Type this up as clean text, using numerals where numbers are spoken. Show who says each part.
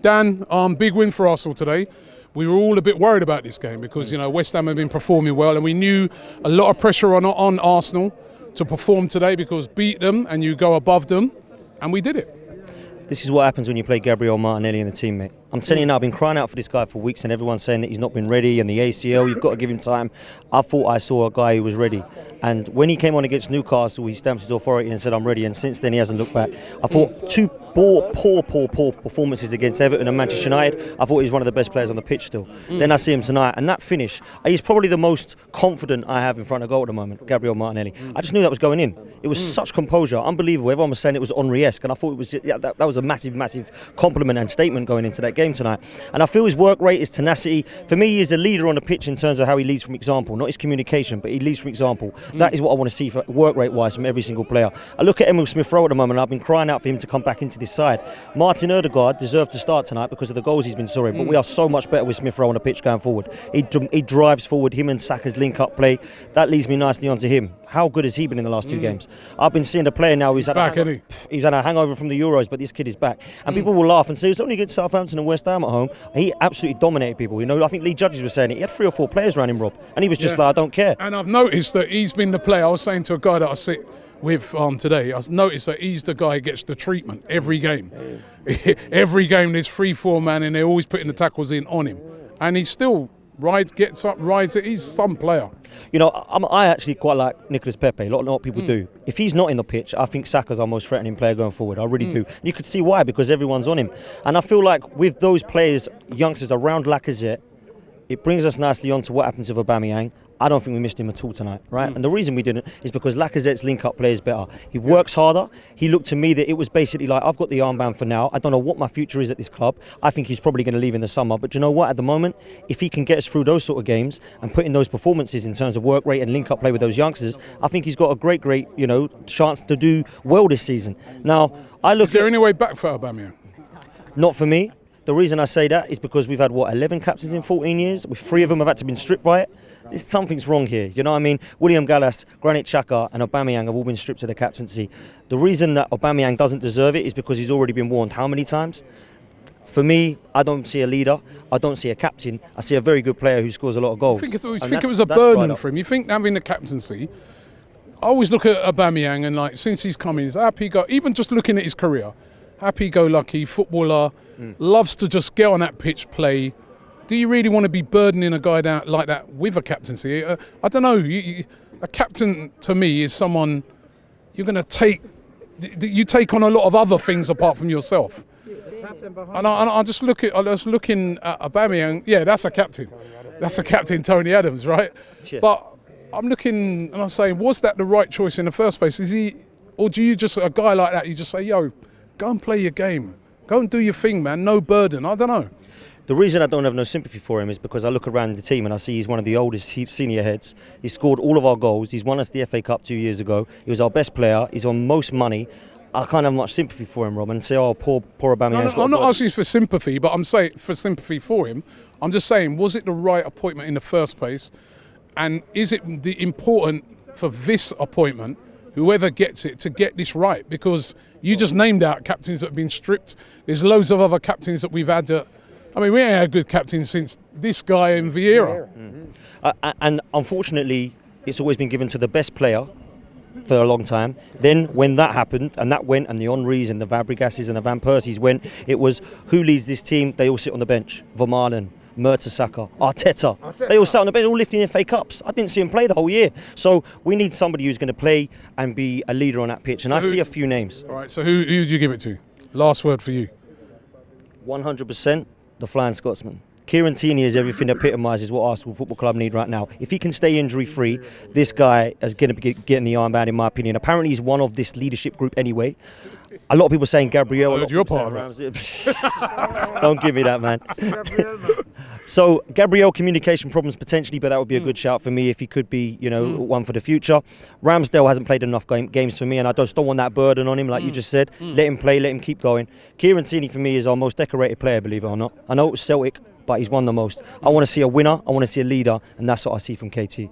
Speaker 1: Dan, big win for Arsenal today. We were all a bit worried about this game because, West Ham have been performing well, and we knew a lot of pressure on Arsenal to perform today because beat them and you go above them, and we did it.
Speaker 2: This is what happens when you play Gabriel Martinelli and the team, mate. I'm telling you now, I've been crying out for this guy for weeks and everyone's saying that he's not been ready and the ACL, you've got to give him time. I thought I saw a guy who was ready. And when he came on against Newcastle, he stamped his authority and said, I'm ready. And since then, he hasn't looked back. I thought two poor performances against Everton and Manchester United. I thought he was one of the best players on the pitch still. Then I see him tonight. And that finish, he's probably the most confident I have in front of goal at the moment, Gabriel Martinelli. I just knew that was going in. It was such composure, unbelievable. Everyone was saying it was Henry-esque. And I thought it was that was a massive compliment and statement going into that game tonight. And I feel his work rate, his tenacity. For me, he is a leader on the pitch in terms of how he leads from example, not his communication, but he leads from example. That is what I want to see for work rate wise from every single player. I look at Emil Smith-Rowe at the moment, and I've been crying out for him to come back into this side. Martin Ødegaard deserved to start tonight because of the goals he's been scoring, but we are so much better with Smith-Rowe on the pitch going forward. He drives forward, him and Saka's link-up play. That leads me nicely onto him. How good has he been in the last 2 games? I've been seeing the player now who's had a hangover from the Euros, but this kid is back. And people will laugh and say, it's only against Southampton and West Ham at home. He absolutely dominated people. I think Lee Judges was saying it. He had 3 or 4 players around him, Rob, and he was just like, I don't care.
Speaker 1: And I've noticed that he's been the player. I was saying to a guy that I sit with today, I've noticed that he's the guy who gets the treatment every game. Every game there's 3-4 man and they're always putting the tackles in on him. And he still gets up, rides it. He's some player.
Speaker 2: I actually quite like Nicolas Pepe. A lot of people do. If he's not in the pitch, I think Saka's our most threatening player going forward. I really do. And you could see why, because everyone's on him. And I feel like with those players, youngsters around Lacazette, it brings us nicely on to what happens with Aubameyang. I don't think we missed him at all tonight, right? And the reason we didn't is because Lacazette's link-up play is better. He works harder. He looked to me that it was basically like, I've got the armband for now. I don't know what my future is at this club. I think he's probably going to leave in the summer. But you know what? At the moment, if he can get us through those sort of games and put in those performances in terms of work rate and link-up play with those youngsters, I think he's got a great, chance to do well this season. Now,
Speaker 1: Is there any way back for Aubameyang?
Speaker 2: Not for me. The reason I say that is because we've had, 11 captains in 14 years? With 3 of them have had to been stripped by it. Something's wrong here. You know what I mean? William Gallas, Granit Xhaka and Aubameyang have all been stripped of their captaincy. The reason that Aubameyang doesn't deserve it is because he's already been warned how many times? For me, I don't see a leader. I don't see a captain. I see a very good player who scores a lot of goals.
Speaker 1: You think it was a burden for him? You think having the captaincy... I always look at Aubameyang and since he's come in, he's even just looking at his career, happy-go-lucky footballer, loves to just get on that pitch, play. Do you really want to be burdening a guy down like that with a captaincy? I don't know. A captain to me is someone you're going to take. You take on a lot of other things apart from yourself. And I was looking at Aubameyang. Yeah, that's a captain. That's a captain, Tony Adams, right? Yeah. But I'm looking and I'm saying, was that the right choice in the first place? Or do you just a guy like that? You just say, yo, go and play your game. Go and do your thing, man. No burden. I don't know.
Speaker 2: The reason I don't have no sympathy for him is because I look around the team and I see he's one of the oldest senior heads. He's scored all of our goals. He's won us the FA Cup 2 years ago. He was our best player. He's on most money. I can't have much sympathy for him, Rob, and say, poor Aubameyang.
Speaker 1: I'm not asking for sympathy, but I'm saying for sympathy for him. I'm just saying, was it the right appointment in the first place? And is it important for this appointment, whoever gets it, to get this right? Because you just named out captains that have been stripped. There's loads of other captains that we've had that... we ain't had a good captain since this guy in Vieira.
Speaker 2: And unfortunately, it's always been given to the best player for a long time. Then when that happened, and that went, and the Henrys and the Fabregases and the Van Persies went, it was who leads this team? They all sit on the bench. Vermaelen, Mertesacker, Arteta. They all sat on the bench, all lifting FA Cups. I didn't see him play the whole year. So we need somebody who's going to play and be a leader on that pitch. And I see a few names.
Speaker 1: All right, so who did you give it to? Last word for you.
Speaker 2: 100%. The Flying Scotsman. Kieran Tierney is everything that epitomises what Arsenal Football Club need right now. If he can stay injury-free, this guy is going to be getting the armband, in my opinion. Apparently, he's one of this leadership group anyway. A lot of people saying Gabriel.
Speaker 1: You're part of it.
Speaker 2: Don't give me that, man. So, Gabriel, communication problems potentially, but that would be a good shout for me if he could be, one for the future. Ramsdale hasn't played enough games for me, and I just don't want that burden on him, like you just said. Let him play, let him keep going. Kieran Tierney, for me, is our most decorated player, believe it or not. I know it was Celtic, but he's won the most. I want to see a winner, I want to see a leader, and that's what I see from KT.